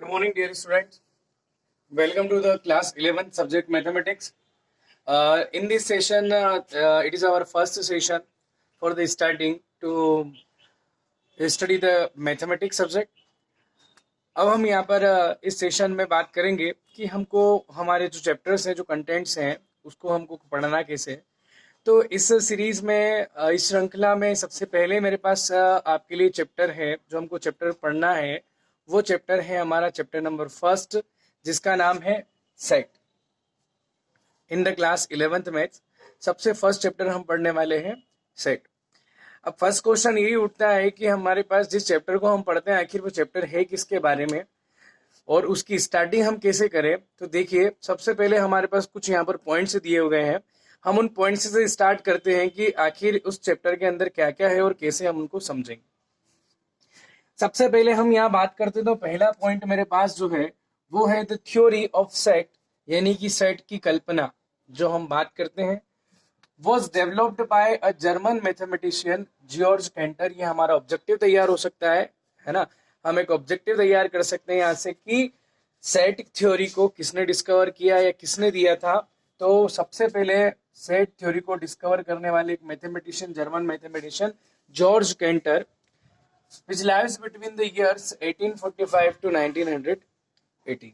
Good morning, dear students. Welcome to the class 11th subject mathematics. In this session, it is our first session for the starting to study the mathematics subject. अब हम यहाँ पर इस session में बात करेंगे कि हमको हमारे जो चैप्टर्स हैं, जो कंटेंट्स हैं, उसको हमको पढ़ना कैसे है। तो इस सीरीज में इस श्रृंखला में सबसे पहले मेरे पास आपके लिए चैप्टर है, जो हमको चैप्टर पढ़ना है। वो चैप्टर है हमारा चैप्टर नंबर फर्स्ट, जिसका नाम है set. In the class 11th maths सबसे फर्स्ट चैप्टर हम पढ़ने वाले हैं सेट। अब फर्स्ट क्वेश्चन यही उठता है कि हमारे पास जिस चैप्टर को हम पढ़ते हैं, आखिर वो चैप्टर है किसके बारे में और उसकी स्टार्टिंग हम कैसे करें। तो देखिए, सबसे पहले हमारे पास कुछ यहाँ पर पॉइंट्स दिए हुए हैं। हम उन पॉइंट्स से स्टार्ट करते हैं कि आखिर उस चैप्टर के अंदर क्या क्या है और कैसे हम उनको समझेंगे। सबसे पहले हम यहाँ बात करते हैं, तो पहला पॉइंट मेरे पास जो है वो है द थ्योरी ऑफ सेट, यानी कि सेट की कल्पना जो हम बात करते हैं was developed by a German mathematician Georg Cantor। ये हमारा ऑब्जेक्टिव तैयार हो सकता है ना। हम एक ऑब्जेक्टिव तैयार कर सकते हैं यहाँ से कि सेट थ्योरी को किसने डिस्कवर किया या किसने दिया था। तो सबसे पहले सेट थ्योरी को डिस्कवर करने वाले एक mathematician, German mathematician George canter, which lives between the years 1845 to 1918।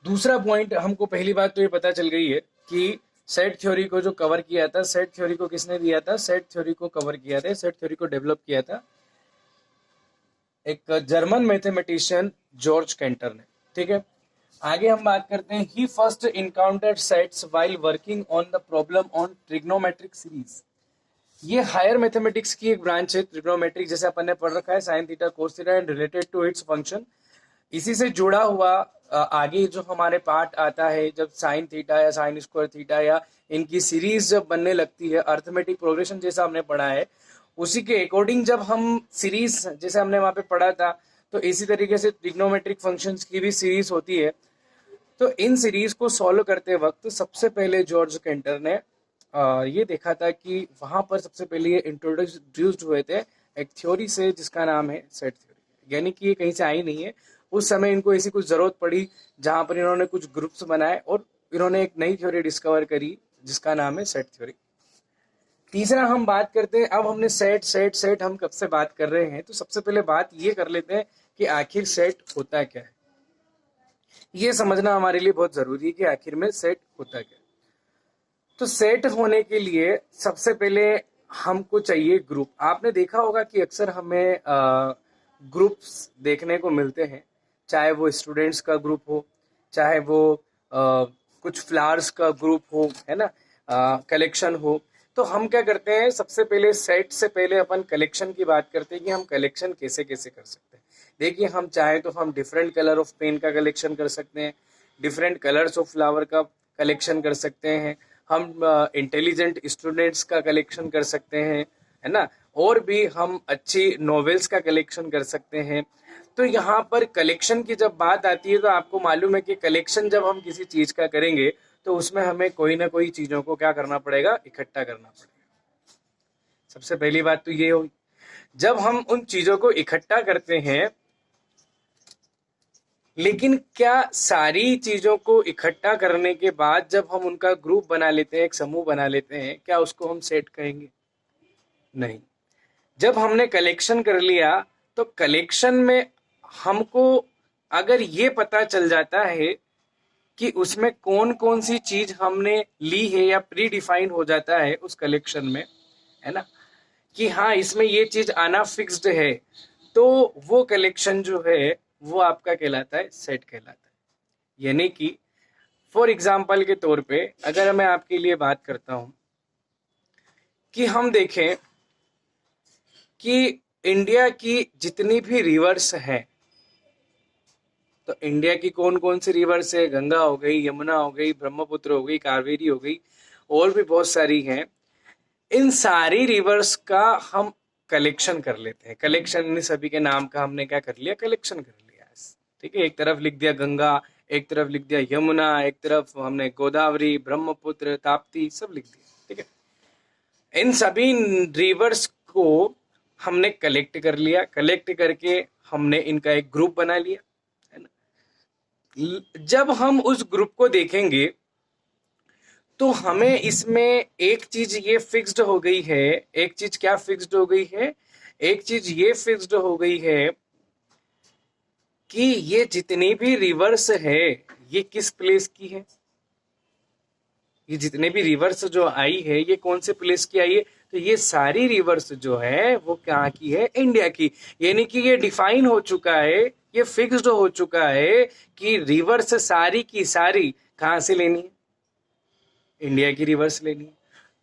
दूसरा पॉइंट, हमको पहली बात तो ये पता चल गई है कि सेट थ्योरी को जो कवर किया था, सेट थ्योरी को किसने दिया था, सेट थ्योरी को कवर किया था, सेट थ्योरी को डेवलप किया था एक जर्मन मैथमेटिशियन जॉर्ज कैंटर ने। ठीक है, आगे हम बात करते हैं। He first encountered sets while working on the problem on trigonometric series. ये हायर मैथमेटिक्स की एक ब्रांच है, ट्रिग्नोमेट्रिक, जैसे अपन ने पढ़ रखा है sine theta cos theta and related to its function. इसी से जुड़ा हुआ आगे जो हमारे पार्ट आता है, जब साइन थीटा या साइन स्क्वायर थीटा या इनकी सीरीज जब बनने लगती है, अर्थमेटिक प्रोग्रेशन जैसा हमने पढ़ा है, उसी के अकॉर्डिंग जब हम सीरीज, जैसे हमने वहां पे पढ़ा था, तो इसी तरीके से ट्रिग्नोमेट्रिक फंक्शंस की भी सीरीज होती है। तो इन सीरीज को सॉल्व करते वक्त सबसे पहले जॉर्ज कैंटर ने ये देखा था कि वहां पर सबसे पहले ये इंट्रोड्यूस्ड हुए थे एक थ्योरी से, जिसका नाम है सेट थ्योरी। यानी कि ये कहीं से आई नहीं है, उस समय इनको ऐसी कुछ जरूरत पड़ी जहां पर इन्होंने कुछ ग्रुप्स बनाए और इन्होंने एक नई थ्योरी डिस्कवर करी जिसका नाम है सेट थ्योरी। तीसरा हम बात करते हैं, अब हमने सेट सेट सेट हम कब से बात कर रहे हैं, तो सबसे पहले बात ये कर लेते हैं कि आखिर सेट होता क्या है। ये समझना हमारे लिए बहुत जरूरी है कि आखिर में सेट होता क्या है। तो सेट होने के लिए सबसे पहले हमको चाहिए ग्रुप। आपने देखा होगा कि अक्सर हमें ग्रुप्स देखने को मिलते हैं, चाहे वो स्टूडेंट्स का ग्रुप हो, चाहे वो कुछ फ्लावर्स का ग्रुप हो, है ना, कलेक्शन हो। तो हम क्या करते हैं, सबसे पहले सेट से पहले अपन कलेक्शन की बात करते हैं कि हम कलेक्शन कैसे कैसे कर सकते हैं। देखिए, हम चाहे तो हम डिफरेंट कलर ऑफ पेन का कलेक्शन कर सकते हैं, डिफरेंट कलर्स ऑफ फ्लावर का कलेक्शन कर सकते हैं, हम इंटेलिजेंट स्टूडेंट्स का कलेक्शन कर सकते हैं, है ना, और भी हम अच्छी नॉवेल्स का कलेक्शन कर सकते हैं। तो यहाँ पर कलेक्शन की जब बात आती है, तो आपको मालूम है कि कलेक्शन जब हम किसी चीज का करेंगे तो उसमें हमें कोई ना कोई चीजों को क्या करना पड़ेगा, इकट्ठा करना पड़ेगा। सबसे पहली बात तो ये होगी, जब हम उन चीजों को इकट्ठा करते हैं, लेकिन क्या सारी चीजों को इकट्ठा करने के बाद जब हम उनका ग्रुप बना लेते हैं, एक समूह बना लेते हैं, क्या उसको हम सेट कहेंगे? नहीं। जब हमने कलेक्शन कर लिया, तो कलेक्शन में हमको अगर ये पता चल जाता है कि उसमें कौन कौन सी चीज हमने ली है या प्री डिफाइन हो जाता है उस कलेक्शन में, है ना, कि हाँ इसमें ये चीज आना फिक्स्ड है, तो वो कलेक्शन जो है वो आपका कहलाता है सेट कहलाता है। यानी कि फॉर एग्जाम्पल के तौर पे अगर मैं आपके लिए बात करता हूं कि हम देखें कि इंडिया की जितनी भी रिवर्स हैं, तो इंडिया की कौन कौन सी रिवर्स है, गंगा हो गई, यमुना हो गई, ब्रह्मपुत्र हो गई, कावेरी हो गई, और भी बहुत सारी हैं। इन सारी रिवर्स का हम कलेक्शन कर लेते हैं। कलेक्शन इन सभी के नाम का हमने क्या कर लिया, कलेक्शन कर लिया। ठीक है, एक तरफ लिख दिया गंगा, एक तरफ लिख दिया यमुना, एक तरफ हमने गोदावरी, ब्रह्मपुत्र, ताप्ती सब लिख दिया। ठीक है, इन सभी रिवर्स को हमने कलेक्ट कर लिया, कलेक्ट करके हमने इनका एक ग्रुप बना लिया, है ना। जब हम उस ग्रुप को देखेंगे तो हमें इसमें एक चीज ये फिक्स्ड हो गई है, एक चीज क्या फिक्स्ड हो गई है, एक चीज ये फिक्स्ड हो गई है कि ये जितनी भी रिवर्स है ये किस प्लेस की है, ये जितने भी रिवर्स जो आई है ये कौन से प्लेस की आई है, तो ये सारी रिवर्स जो है वो कहाँ की है, इंडिया की। यानी कि ये डिफाइन हो चुका है, ये फिक्स्ड हो चुका है कि रिवर्स सारी की सारी कहाँ से लेनी है, इंडिया की रिवर्स लेनी है।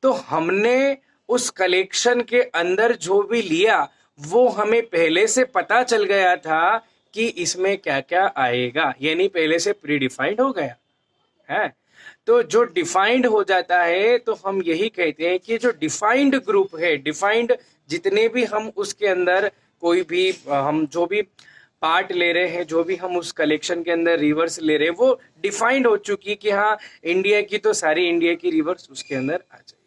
तो हमने उस कलेक्शन के अंदर जो भी लिया वो हमें पहले से पता चल गया था कि इसमें क्या क्या आएगा, यानी पहले से प्री डिफाइंड हो गया है। तो जो डिफाइंड हो जाता है तो हम यही कहते हैं कि जो डिफाइंड ग्रुप है, डिफाइंड जितने भी हम उसके अंदर कोई भी हम जो भी पार्ट ले रहे हैं, जो भी हम उस कलेक्शन के अंदर रिवर्स ले रहे हैं, वो डिफाइंड हो चुकी कि हाँ इंडिया की तो सारी इंडिया की रिवर्स उसके अंदर आ जाए।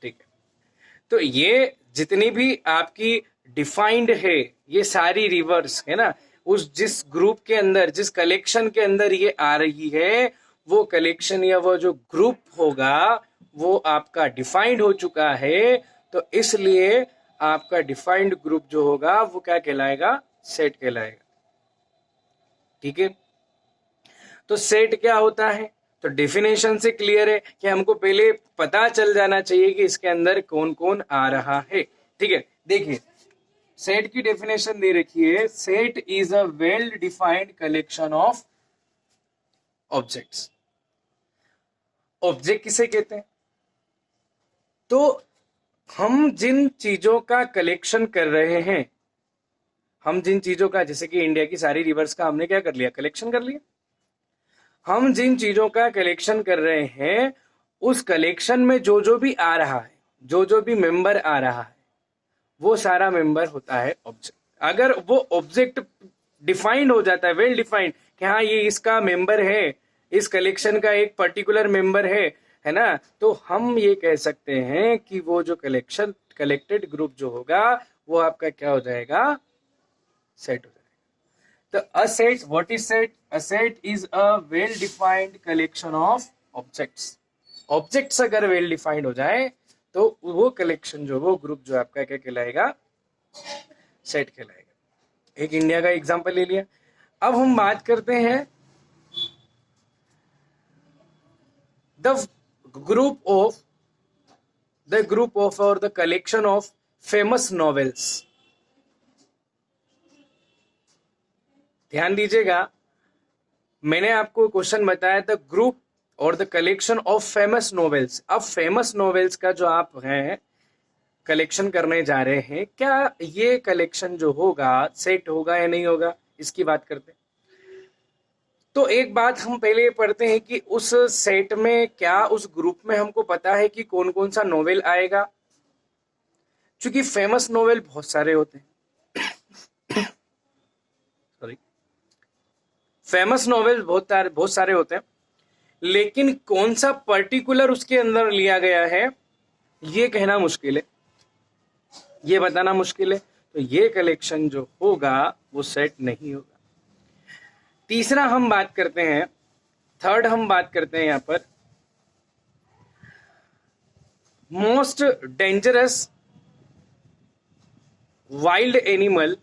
ठीक है, तो ये जितनी भी आपकी डिफाइंड है ये सारी रिवर्स है ना, उस जिस ग्रुप के अंदर जिस कलेक्शन के अंदर ये आ रही है वो कलेक्शन या वो जो ग्रुप होगा वो आपका डिफाइंड हो चुका है। तो इसलिए आपका डिफाइंड ग्रुप जो होगा वो क्या कहलाएगा, सेट कहलाएगा। ठीक है, तो सेट क्या होता है, तो डेफिनेशन से क्लियर है कि हमको पहले पता चल जाना चाहिए कि इसके अंदर कौन कौन आ रहा है। ठीक है, देखिए सेट की डेफिनेशन दे रखी है, set is a well defined collection of objects. Object किसे कहते हैं, तो हम जिन चीजों का कलेक्शन कर रहे हैं, हम जिन चीजों का, जैसे कि इंडिया की सारी रिवर्स का हमने क्या कर लिया, कलेक्शन कर लिया। हम जिन चीजों का कलेक्शन कर रहे हैं उस कलेक्शन में जो जो भी आ रहा है, जो जो भी मेंबर आ रहा है, वो सारा मेंबर होता है ऑब्जेक्ट। अगर वो ऑब्जेक्ट डिफाइंड हो जाता है, वेल डिफाइंड, कि हाँ ये इसका मेंबर है, इस कलेक्शन का एक पर्टिकुलर मेंबर है ना, तो हम ये कह सकते हैं कि वो जो कलेक्शन कलेक्टेड ग्रुप जो होगा वो आपका क्या हो जाएगा, सेट हो जाएगा। तो a set, what is set? A set is a well defined collection of objects. Objects अगर वेल डिफाइंड हो जाए तो वो कलेक्शन जो, वो ग्रुप जो आपका क्या कहलाएगा, सेट कहलाएगा। एक इंडिया का एग्जांपल ले लिया। अब हम बात करते हैं द ग्रुप ऑफ और the collection of famous novels. ध्यान दीजिएगा, मैंने आपको क्वेश्चन बताया था ग्रुप और the collection of famous novels. अब फेमस नॉवेल्स का जो आप हैं कलेक्शन करने जा रहे हैं, क्या ये कलेक्शन जो होगा सेट होगा या नहीं होगा, इसकी बात करते हैं। तो एक बात हम पहले पढ़ते हैं कि उस सेट में क्या, उस ग्रुप में हमको पता है कि कौन कौन सा नॉवेल आएगा, क्योंकि फेमस नॉवेल बहुत सारे होते हैं। सॉरी, फेमस नॉवेल बहुत सारे होते हैं, लेकिन कौन सा पर्टिकुलर उसके अंदर लिया गया है ये कहना मुश्किल है, ये बताना मुश्किल है। तो ये कलेक्शन जो होगा वो सेट नहीं होगा। तीसरा हम बात करते हैं, थर्ड हम बात करते हैं यहां पर, most dangerous wild animal,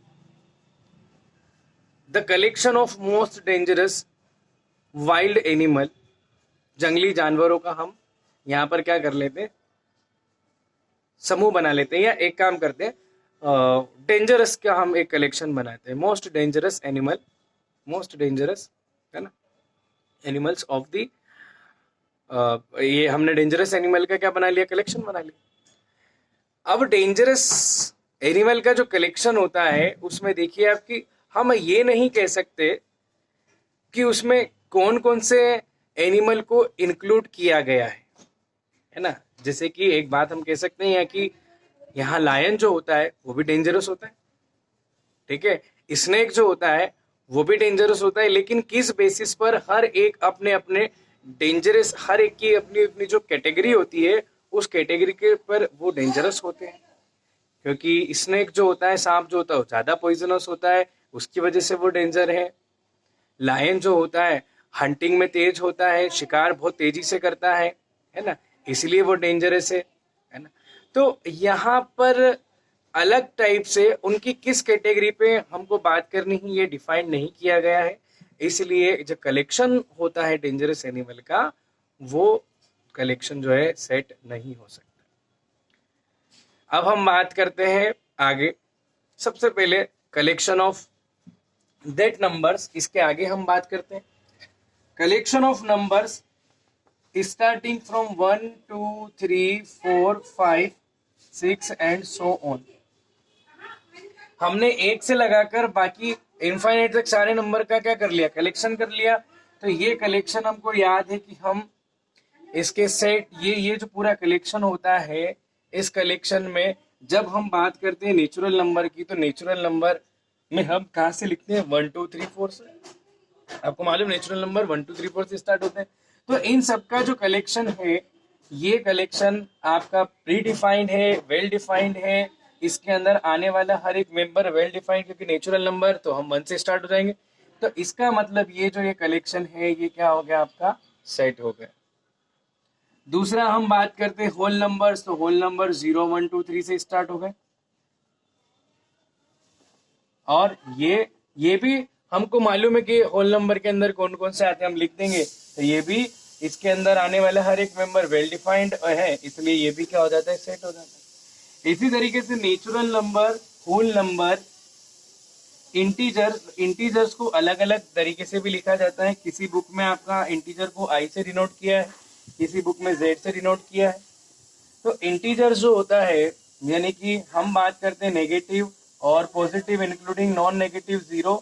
the collection of most dangerous wild animal. जंगली जानवरों का हम यहां पर क्या कर लेते हैं, समूह बना लेते हैं, या एक काम करते हैं डेंजरस का हम एक कलेक्शन बनाते हैं, most dangerous animal, most dangerous है ना एनिमल्स ऑफ द, ये हमने डेंजरस एनिमल का क्या बना लिया, कलेक्शन बना लिया। अब डेंजरस एनिमल का जो कलेक्शन होता है उसमें देखिए आपकी, हम ये नहीं कह सकते कि उसमें कौन कौन से एनिमल को इंक्लूड किया गया है ना। जैसे कि एक बात हम कह सकते हैं कि यहाँ लायन जो होता है वो भी डेंजरस होता है, ठीक है, स्नेक जो होता है वो भी डेंजरस होता है, लेकिन किस बेसिस पर, हर एक अपने अपने डेंजरस, हर एक की अपनी अपनी जो कैटेगरी होती है उस कैटेगरी के पर वो डेंजरस होते हैं, क्योंकि स्नेक जो होता है, सांप जो होता है, वो ज्यादा पॉइजनस होता है, उसकी वजह से वो डेंजर है। लायन जो होता है हंटिंग में तेज होता है, शिकार बहुत तेजी से करता है ना, इसलिए वो डेंजरस है ना। तो यहाँ पर अलग टाइप से उनकी किस कैटेगरी पे हमको बात करनी है ये डिफाइन नहीं किया गया है, इसलिए जो कलेक्शन होता है डेंजरस एनिमल का, वो कलेक्शन जो है सेट नहीं हो सकता। अब हम बात करते हैं आगे। सबसे पहले कलेक्शन ऑफ दैट नंबर्स, इसके आगे हम बात करते हैं collection of numbers starting from 1 2 3 4 5 6 and so on. हमने एक से लगाकर बाकी इनफाइनाइट तक सारे नंबर का क्या कर लिया, कलेक्शन कर लिया। तो ये कलेक्शन हमको याद है कि हम इसके सेट, ये जो पूरा कलेक्शन होता है, इस कलेक्शन में जब हम बात करते हैं नेचुरल नंबर की, तो नेचुरल नंबर में हम कहाँ से लिखते हैं, 1 2 3 4 से। आपको मालूम नेचुरल नंबर 1 2 3 4 से स्टार्ट होते हैं। तो इन सबका जो कलेक्शन है, ये कलेक्शन आपका प्री डिफाइंड है, वेल डिफाइंड है। इसके अंदर आने वाला हर एक मेंबर वेल डिफाइंड, क्योंकि नेचुरल नंबर तो हम 1 से स्टार्ट हो जाएंगे। तो इसका मतलब ये जो ये कलेक्शन है, ये क्या हो गया, आपका सेट हो गया। दूसरा हम बात करते हैं होल नंबर्स, तो होल नंबर 0 1 2 3 से स्टार्ट हो गए। और ये भी हमको मालूम है कि होल नंबर के अंदर कौन कौन से आते हैं, हम लिख देंगे। तो ये भी इसके अंदर आने वाला हर एक मेंबर वेल डिफाइंड है, इसलिए ये भी क्या हो जाता है, सेट हो जाता है। इसी तरीके से natural number, whole number, integers को अलग अलग तरीके से भी लिखा जाता है। किसी बुक में आपका इंटीजर को आई से डिनोट किया है, किसी बुक में जेड से डिनोट किया है। तो इंटीजर जो होता है, यानी कि हम बात करते हैं नेगेटिव और पॉजिटिव इंक्लूडिंग नॉन नेगेटिव 0,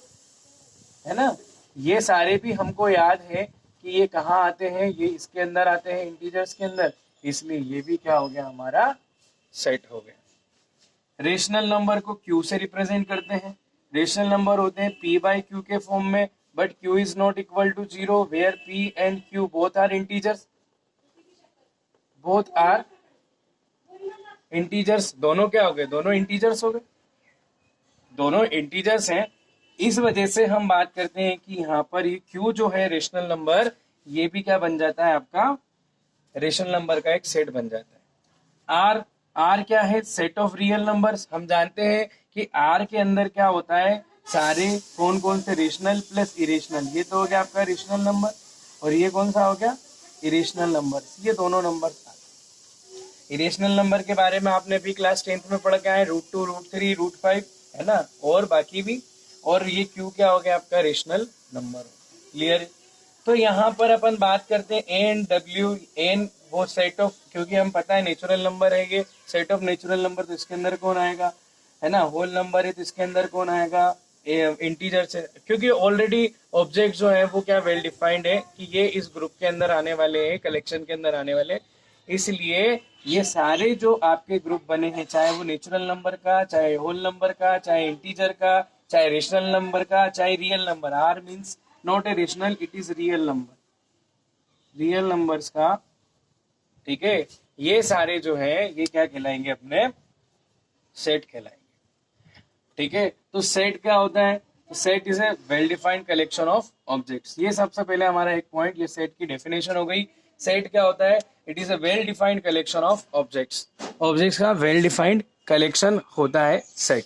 है ना। ये सारे भी हमको याद है कि ये कहाँ आते हैं, ये इसके अंदर आते हैं इंटीजर्स के अंदर, इसलिए ये भी क्या हो गया, हमारा सेट हो गया। रेशनल नंबर को क्यू से रिप्रेजेंट करते हैं। रेशनल नंबर होते हैं p बाई क्यू के फॉर्म में, but q is not equal to 0 where p and q both are integers. Both are integers, दोनों क्या हो गए, दोनों इंटीजर्स हो गए, दोनों इंटीजर्स हैं। इस वजह से हम बात करते हैं कि यहाँ पर ये q जो है रेशनल नंबर, ये भी क्या बन जाता है, आपका रेशनल नंबर का एक सेट बन जाता है। r क्या है, सेट ऑफ रियल नंबर्स। हम जानते हैं कि r के अंदर क्या होता है, सारे कौन कौन से, रेशनल प्लस इरेशनल, ये तो हो गया आपका रेशनल नंबर, और ये कौन सा हो गया, इरेशनल नंबर। ये दोनों नंबर, इरेशनल नंबर के बारे में आपने अभी क्लास 10th में पढ़ के आए, √2 √3 √5, है ना, और बाकी भी। और ये क्यू क्या हो गया, आपका रेशनल नंबर। क्लियर। तो यहाँ पर अपन बात करते हैं एन डब्ल्यू एन, वो सेट ऑफ, क्योंकि हम पता है नेचुरल नंबर है ये, सेट ऑफ नेचुरल नंबर, तो इसके अंदर कौन आएगा, है ना। होल नंबर है तो इसके अंदर कौन आएगा, इंटीजर से, क्योंकि ऑलरेडी ऑब्जेक्ट जो है वो क्या वेल डिफाइंड है कि ये इस ग्रुप के अंदर आने वाले हैं, कलेक्शन के अंदर आने वाले। इसलिए ये सारे जो आपके ग्रुप बने हैं, चाहे वो नेचुरल नंबर का, चाहे होल नंबर का, चाहे इंटीजर का, चाहे रेशनल नंबर का, चाहे real number, R means not a rational, it is real number, real numbers का, ठीक है, ये सारे जो है ये क्या कहलाएंगे, अपने सेट कहलाएंगे। ठीक है। तो सेट क्या होता है, तो set is a well defined collection of objects. ये सबसे पहले हमारा एक पॉइंट, ये सेट की डेफिनेशन हो गई। सेट क्या होता है, it is a well defined collection of objects. Objects का वेल डिफाइंड कलेक्शन होता है सेट।